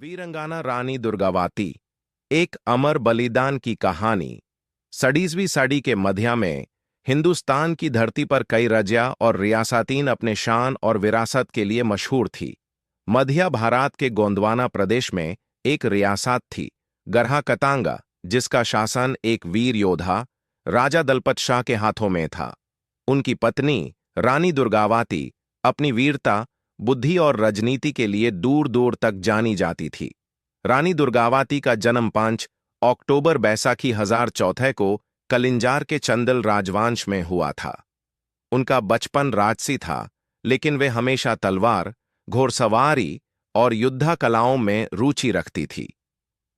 वीरंगाना रानी दुर्गावती एक अमर बलिदान की कहानी। 16वीं सदी के मध्य में हिंदुस्तान की धरती पर कई रजा और रियासतें अपने शान और विरासत के लिए मशहूर थी। मध्य भारत के गोंदवाना प्रदेश में एक रियासत थी, गरहा कतांगा, जिसका शासन एक वीर योद्धा राजा दलपत शाह के हाथों में था। उनकी पत्नी रानी दुर्गावती अपनी वीरता, बुद्धि और राजनीति के लिए दूर दूर तक जानी जाती थी। रानी दुर्गावती का जन्म 5 अक्टूबर बैसाखी 1014 को कलिंजार के चंदल राजवंश में हुआ था। उनका बचपन राजसी था, लेकिन वे हमेशा तलवार, घोड़सवारी और युद्ध कलाओं में रुचि रखती थी।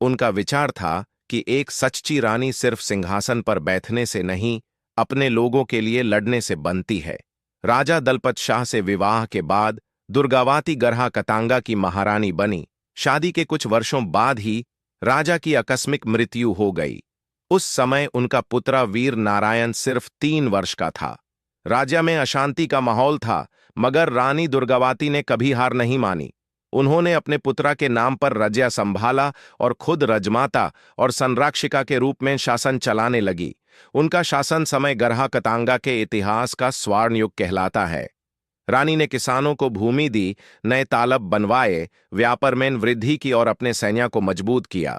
उनका विचार था कि एक सच्ची रानी सिर्फ सिंहासन पर बैठने से नहीं, अपने लोगों के लिए लड़ने से बनती है। राजा दलपत शाह से विवाह के बाद दुर्गावती गरहा कतांगा की महारानी बनी। शादी के कुछ वर्षों बाद ही राजा की आकस्मिक मृत्यु हो गई। उस समय उनका पुत्र वीर नारायण सिर्फ 3 वर्ष का था। राज्य में अशांति का माहौल था, मगर रानी दुर्गावती ने कभी हार नहीं मानी। उन्होंने अपने पुत्र के नाम पर राज्य संभाला और खुद राजमाता और संरक्षिका के रूप में शासन चलाने लगी। उनका शासन समय गरहा कतांगा के इतिहास का स्वर्ण युग कहलाता है। रानी ने किसानों को भूमि दी, नए तालाब बनवाए, व्यापार में वृद्धि की और अपने सैन्य को मजबूत किया।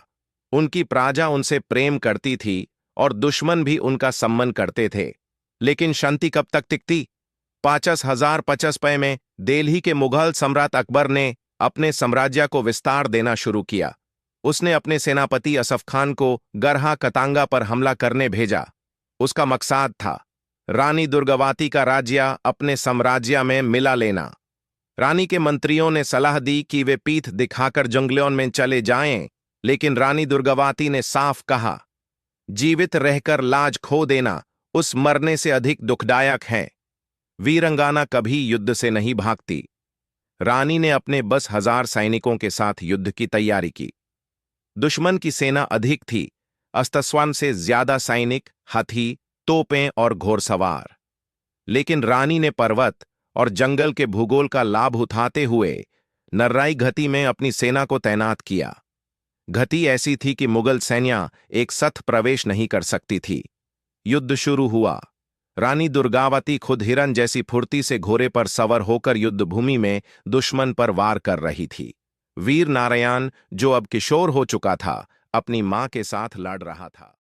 उनकी प्रजा उनसे प्रेम करती थी और दुश्मन भी उनका सम्मान करते थे। लेकिन शांति कब तक टिकती? 5050 में दिल्ली के मुगल सम्राट अकबर ने अपने साम्राज्य को विस्तार देना शुरू किया। उसने अपने सेनापति असफ खान को गरहा कतांगा पर हमला करने भेजा। उसका मकसद था रानी दुर्गावती का राज्य अपने साम्राज्य में मिला लेना। रानी के मंत्रियों ने सलाह दी कि वे पीठ दिखाकर जंगलों में चले जाएं, लेकिन रानी दुर्गावती ने साफ कहा, जीवित रहकर लाज खो देना उस मरने से अधिक दुखदायक है। वीरंगाना कभी युद्ध से नहीं भागती। रानी ने अपने बस 1000 सैनिकों के साथ युद्ध की तैयारी की। दुश्मन की सेना अधिक थी, अस्त्रस्वान से ज्यादा सैनिक, हाथी, तोपें और घोड़सवार। लेकिन रानी ने पर्वत और जंगल के भूगोल का लाभ उठाते हुए नर्राई घाटी में अपनी सेना को तैनात किया। घाटी ऐसी थी कि मुगल सैन्य एक साथ प्रवेश नहीं कर सकती थी। युद्ध शुरू हुआ। रानी दुर्गावती खुद हिरन जैसी फुर्ती से घोड़े पर सवार होकर युद्ध भूमि में दुश्मन पर वार कर रही थी। वीर नारायण, जो अब किशोर हो चुका था, अपनी मां के साथ लड़ रहा था।